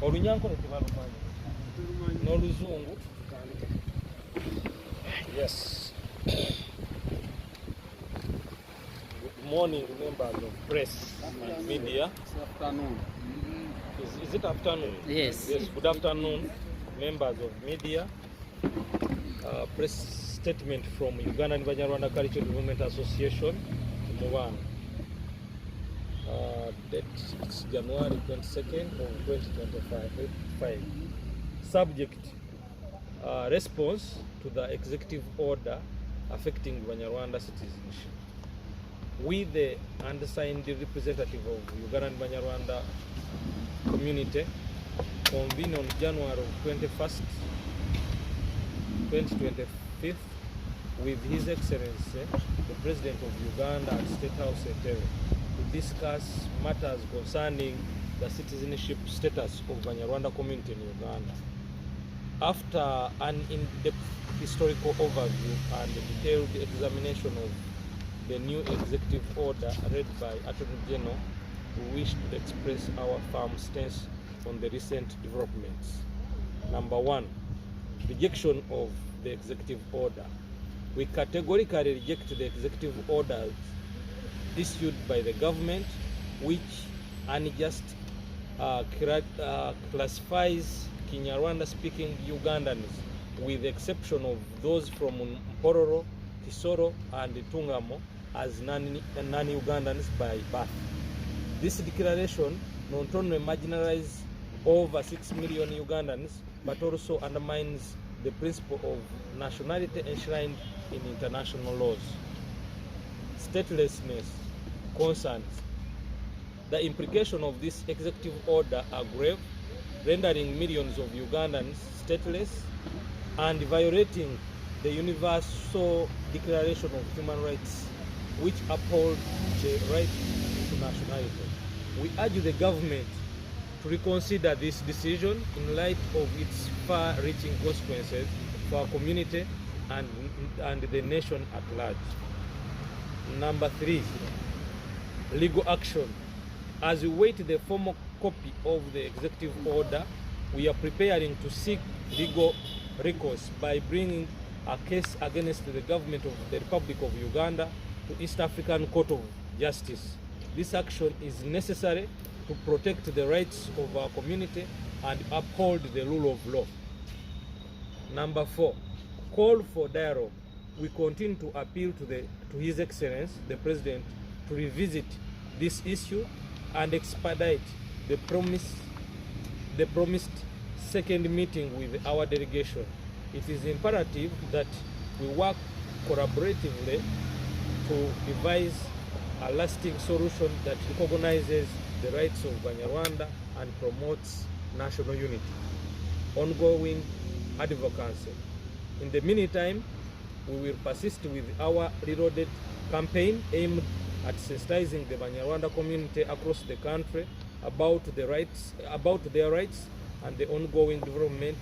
Olunyankole tebalumanyi n'oluzungu. Yes. Good morning, members of press and media. It's afternoon. Is it afternoon? Yes. Yes. Good afternoon, members of media. Press statement from Uganda Banyarwanda Cultural Development Association, Rwanda. Date is January 22nd of 2025. Subject: response to the executive order affecting Banyarwanda citizenship. We, the undersigned representative of Uganda Banyarwanda community, convene on January 21st, 2025, with His Excellency, the President of Uganda at State House Entebbe, to discuss matters concerning the citizenship status of Banyarwanda community in Uganda. After an in-depth historical overview and a detailed examination of the new executive order read by Attorney General, we wish to express our firm stance on the recent developments. Number one, rejection of the executive order. We categorically reject the executive orders issued by the government, which unjust classifies Kinyarwanda-speaking Ugandans, with the exception of those from Mpororo, Kisoro, and Tungamo, as non-Ugandans by birth. This declaration not only marginalizes over 6 million Ugandans, but also undermines the principle of nationality enshrined in international laws. Statelessness concerns. The implications of this executive order are grave, rendering millions of Ugandans stateless and violating the Universal Declaration of Human Rights, which upholds the right to nationality. We urge the government to reconsider this decision in light of its far-reaching consequences for our community and the nation at large. Number three, legal action. As we wait the formal copy of the executive order, we are preparing to seek legal recourse by bringing a case against the government of the Republic of Uganda to East African Court of Justice. This action is necessary to protect the rights of our community and uphold the rule of law. Number four, call for dialogue. We continue to appeal to His Excellency, the President, to revisit this issue and expedite the promised second meeting with our delegation. It is imperative that we work collaboratively to devise a lasting solution that recognizes the rights of Banyarwanda and promotes national unity. Ongoing advocacy. In the meantime, we will persist with our reloaded campaign aimed at sensitizing the Banyarwanda community across the country about their rights and the ongoing development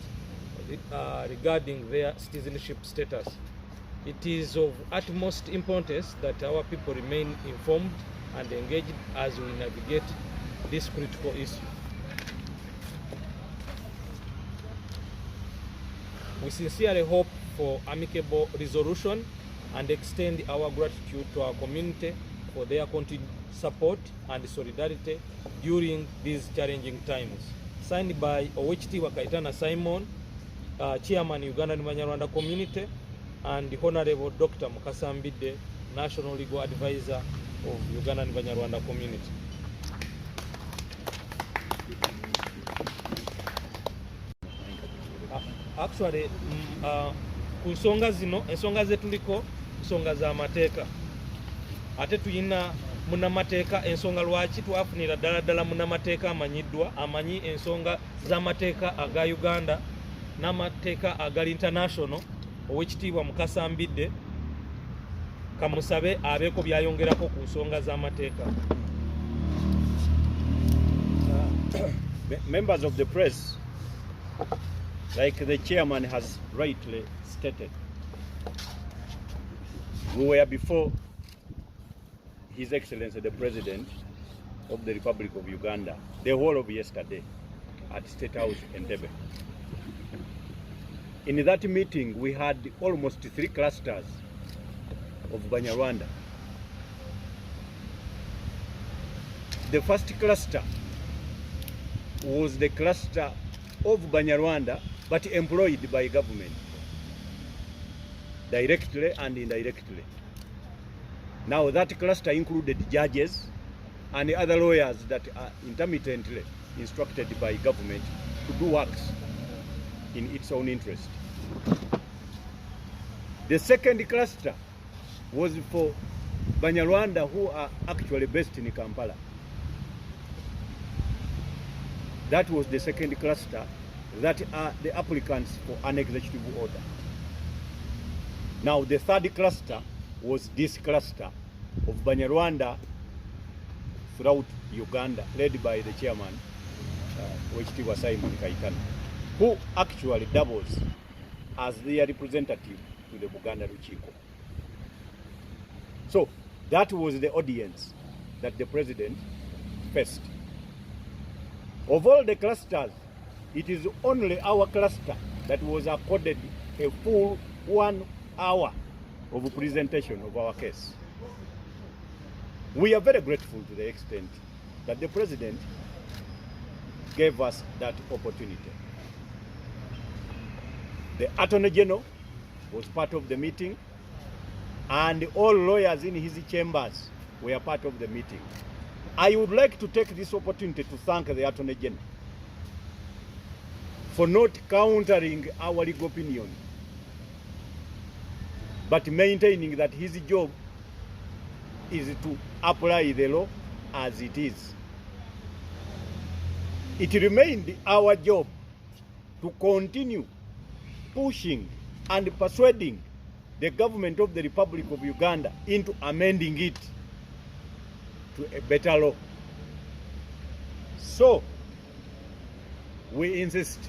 regarding their citizenship status. It is of utmost importance that our people remain informed and engaged as we navigate this critical issue. We sincerely hope for amicable resolution and extend our gratitude to our community for their continued support and solidarity during these challenging times. Signed by Owechitiibwa Kaitana Simon, Chairman Uganda Banyarwanda Community, and Honorable Dr. Mukasambide, National Legal Advisor of Uganda Banyarwanda Community. Actually, ku nsonga zino, ensonga zetuliko nsonga za mateeka. Ate tuyina munamateeka ensonga lwaki twafunira ddala munamateeka amanyiddwa, amanyi ensonga z'amateeka aga Uganda n'amateeka agali international. Owekitiibwa Mukasambide kamusabe abeeko byayongerako ku nsonga z'amateeka. Members of the press, like the chairman has rightly stated, we were before His Excellency the President of the Republic of Uganda the whole of yesterday, at State House in Debe. In that meeting, we had almost 3 clusters of Banyarwanda. The first cluster was the cluster of Banyarwanda, but employed by government, directly and indirectly. Now that cluster included judges and other lawyers that are intermittently instructed by government to do works in its own interest. The second cluster was for Banyarwanda who are actually based in Kampala. That was the second cluster, that are the applicants for an executive order. Now the third cluster was this cluster of Banyarwanda throughout Uganda, led by the chairman, Wechitiwa Simon Kaitana, who actually doubles as their representative to the Buganda Luchiko. So that was the audience that the president faced. Of all the clusters, it is only our cluster that was accorded a full 1 hour of presentation of our case. We are very grateful to the extent that the president gave us that opportunity. The Attorney General was part of the meeting, and all lawyers in his chambers were part of the meeting. I would like to take this opportunity to thank the Attorney General for not countering our legal opinion, but maintaining that his job is to apply the law as it is. It remained our job to continue pushing and persuading the government of the Republic of Uganda into amending it to a better law. So, we insist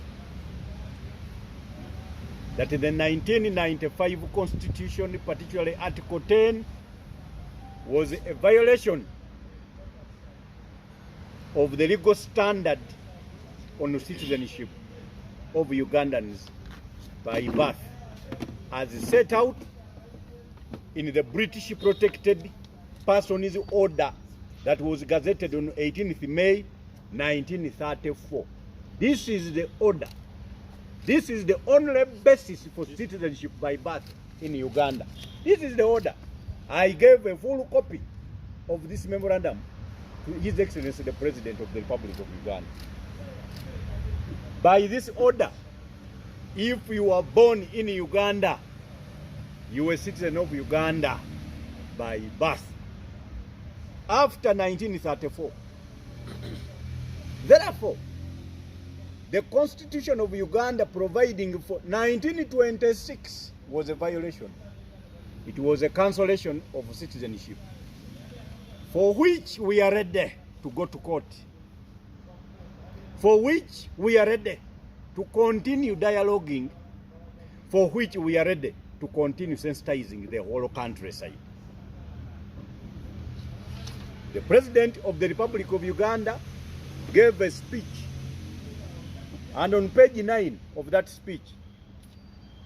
that the 1995 Constitution, particularly Article 10, was a violation of the legal standard on citizenship of Ugandans by birth, as set out in the British Protected Persons Order that was gazetted on 18th May 1934. This is the order. This is the only basis for citizenship by birth in Uganda. This is the order. I gave a full copy of this memorandum to His Excellency the President of the Republic of Uganda. By this order, if you are born in Uganda, you are a citizen of Uganda by birth. After 1934, therefore, the Constitution of Uganda providing for 1926 was a violation. It was a cancellation of citizenship, for which we are ready to go to court, for which we are ready to continue dialoguing, for which we are ready to continue sensitizing the whole countryside. The President of the Republic of Uganda gave a speech, and on page 9 of that speech,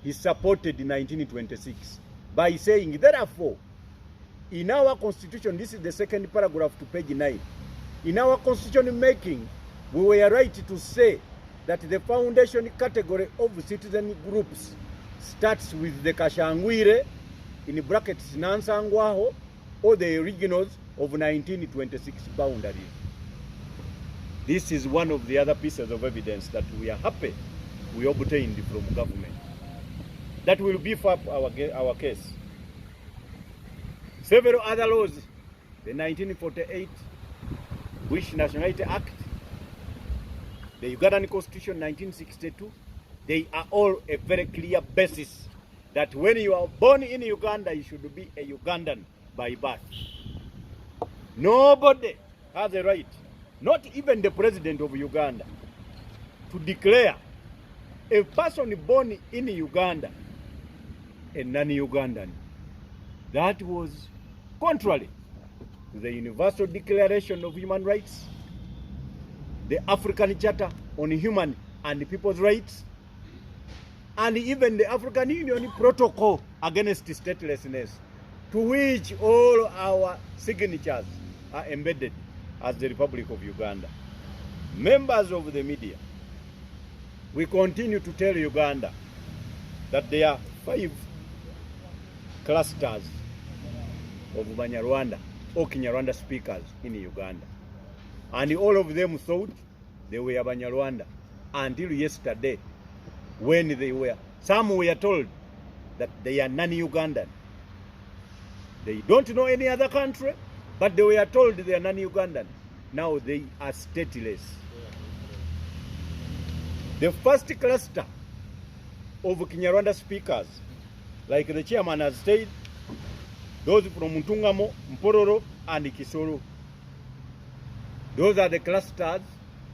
he supported 1926 by saying, therefore, in our constitution, this is the second paragraph to page 9, in our constitution making, we were right to say that the foundation category of citizen groups starts with the Kashangwire, in brackets Nansangwaho, or the originals of 1926 boundaries. This is one of the other pieces of evidence that we are happy we obtained from government. That will beef up our case. Several other laws, the 1948 British Nationality Act, the Ugandan Constitution 1962, they are all a very clear basis that when you are born in Uganda, you should be a Ugandan by birth. Nobody has a right, not even the President of Uganda, to declare a person born in Uganda a non-Ugandan. That was contrary to the Universal Declaration of Human Rights, the African Charter, on human and people's rights, and even the African Union protocol against statelessness, to which all our signatures are embedded as the Republic of Uganda. Members of the media, we continue to tell Uganda that there are 5 clusters of Banyarwanda or Kinyarwanda speakers in Uganda. And all of them thought they were Banyarwanda until yesterday, when some were told that they are non-Ugandan. They don't know any other country, but they were told they are non-Ugandan. Now they are stateless. The first cluster of Kinyarwanda speakers, like the chairman has said, those from Ntungamo, Mpororo, and Kisoro. Those are the clusters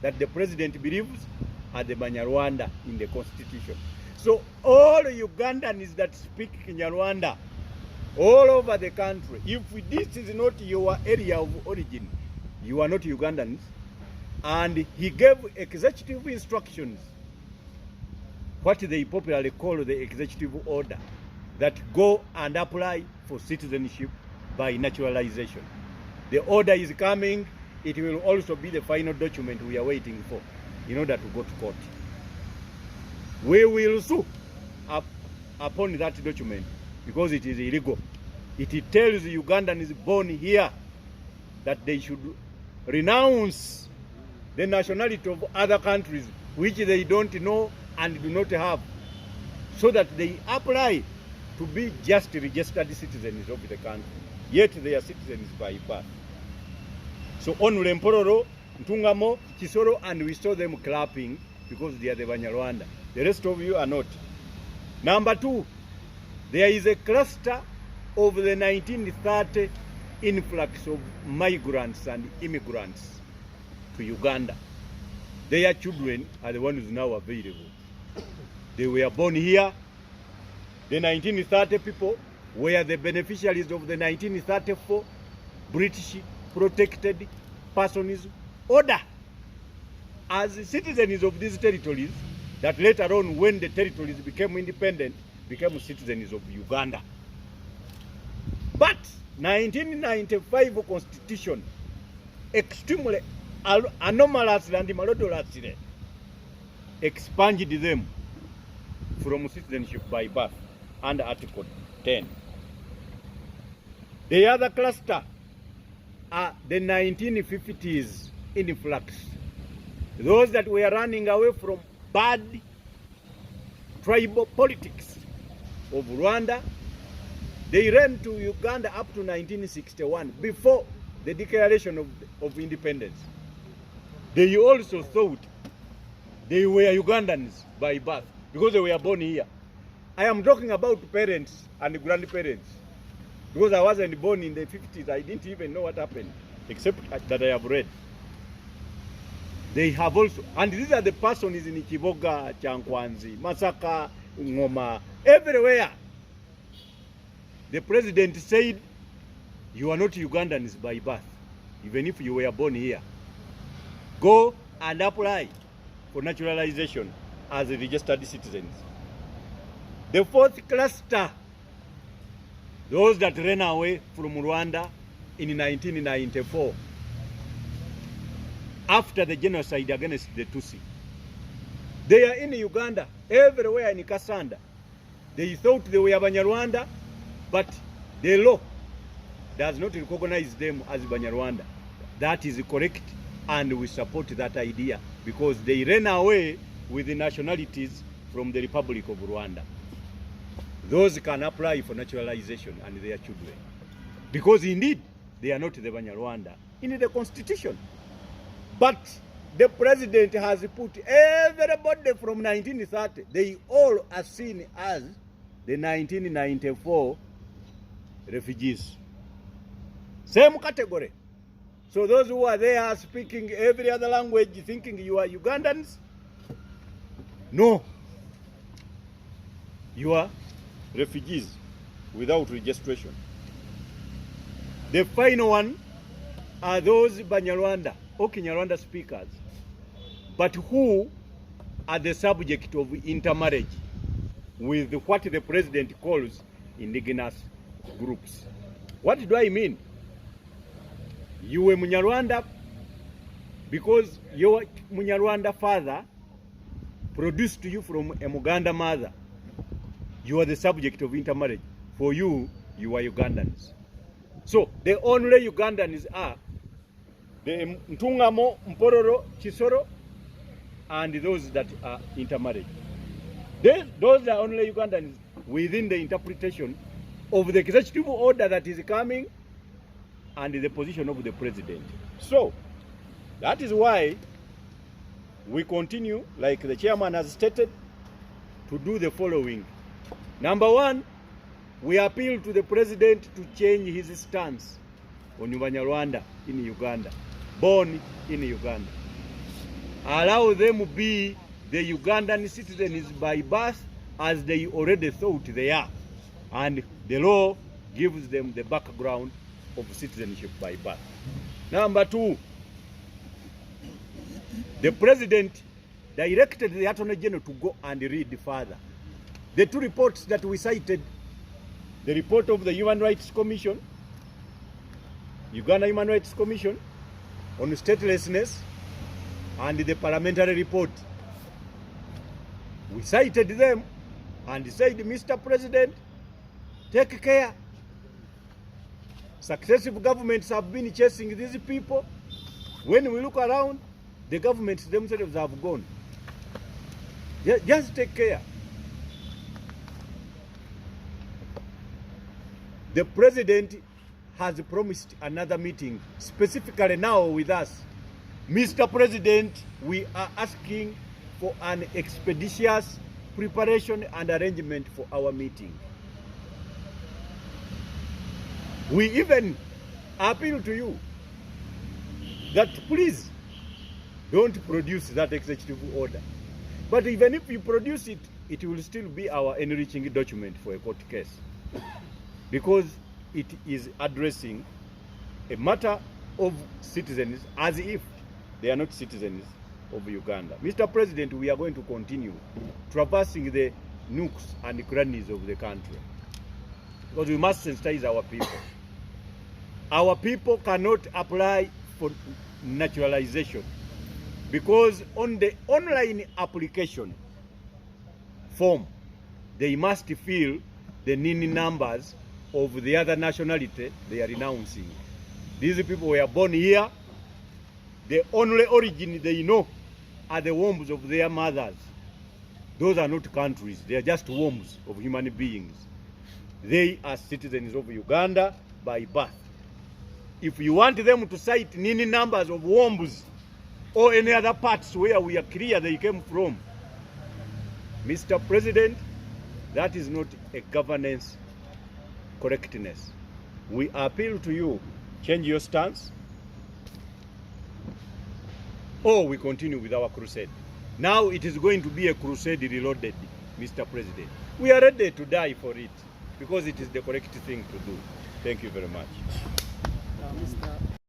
that the president believes are the Banyarwanda in the constitution. So all Ugandans that speak Kinyarwanda all over the country, if this is not your area of origin, you are not Ugandans. And he gave executive instructions, what they popularly call the executive order, that go and apply for citizenship by naturalization. The order is coming. It will also be the final document we are waiting for in order to go to court. We will sue upon that document because it is illegal. It tells Ugandans born here that they should renounce the nationality of other countries which they don't know and do not have, so that they apply to be just registered citizens of the country, yet they are citizens by birth. So on Mpororo, Ntungamo, Kisoro, and we saw them clapping because they are the Banyarwanda. The rest of you are not. Number 2, there is a cluster of the 1930 influx of migrants and immigrants to Uganda. Their children are the ones now available. They were born here. The 1930 people were the beneficiaries of the 1934 British Protected Persons Order as citizens of these territories, that later on, when the territories became independent, became citizens of Uganda. But 1995 Constitution extremely anomalously and malodorously expunged them from citizenship by birth under Article 10. The other cluster are the 1950s influx. Those that were running away from bad tribal politics of Rwanda, they ran to Uganda up to 1961, before the declaration of independence. They also thought they were Ugandans by birth because they were born here. I am talking about parents and grandparents, because I wasn't born in the 50s. I didn't even know what happened, except that I have read. They have also, and these are the persons in Kiboga, Chankwanzi, Masaka, Ngoma, everywhere. The president said, you are not Ugandans by birth, even if you were born here. Go and apply for naturalization as registered citizens. The 4th cluster, those that ran away from Rwanda in 1994, after the genocide against the Tutsi. They are in Uganda, everywhere in Kasanda. They thought they were Banyarwanda, but the law does not recognize them as Banyarwanda. That is correct, and we support that idea, because they ran away with the nationalities from the Republic of Rwanda. Those can apply for naturalization and their children, because indeed they are not the Banyarwanda in the constitution. But the president has put everybody from 1930, they all are seen as the 1994 refugees. Same category. So those who are there speaking every other language, thinking you are Ugandans, no. You are refugees without registration. The final one are those Banyarwanda or Kinyarwanda speakers, but who are the subject of intermarriage with what the president calls indigenous groups. What do I mean? You were Munyarwanda because your Munyarwanda father produced you from a Muganda mother. You are the subject of intermarriage. For you, you are Ugandans. So the only Ugandans are the Ntungamo, Mpororo, Chisoro, and those that are intermarried. Those are only Ugandans within the interpretation of the executive order that is coming and the position of the president. So that is why we continue, like the chairman has stated, to do the following. Number one, we appeal to the president to change his stance on Banyarwanda in Uganda, born in Uganda. Allow them to be the Ugandan citizens by birth as they already thought they are. And the law gives them the background of citizenship by birth. Number two, the president directed the Attorney General to go and read further. The two reports that we cited, the report of the Human Rights Commission, Uganda Human Rights Commission on statelessness, and the parliamentary report. We cited them and said, Mr. President, take care. Successive governments have been chasing these people. When we look around, the governments themselves have gone. Just take care. The president has promised another meeting, specifically now with us. Mr. President, we are asking for an expeditious preparation and arrangement for our meeting. We even appeal to you that please don't produce that executive order. But even if you produce it, it will still be our enriching document for a court case, because it is addressing a matter of citizens as if they are not citizens of Uganda. Mr. President, we are going to continue traversing the nooks and crannies of the country, because we must sensitize our people. Our people cannot apply for naturalization, because on the online application form, they must fill the NIN numbers of the other nationality they are renouncing. These people were born here. The only origin they know are the wombs of their mothers. Those are not countries. They are just wombs of human beings. They are citizens of Uganda by birth. If you want them to cite NIN numbers of wombs or any other parts where we are clear they came from, Mr. President, that is not a governance correctness. We appeal to you, change your stance, or we continue with our crusade. Now it is going to be a crusade reloaded, Mr. President. We are ready to die for it, because it is the correct thing to do. Thank you very much. Mr.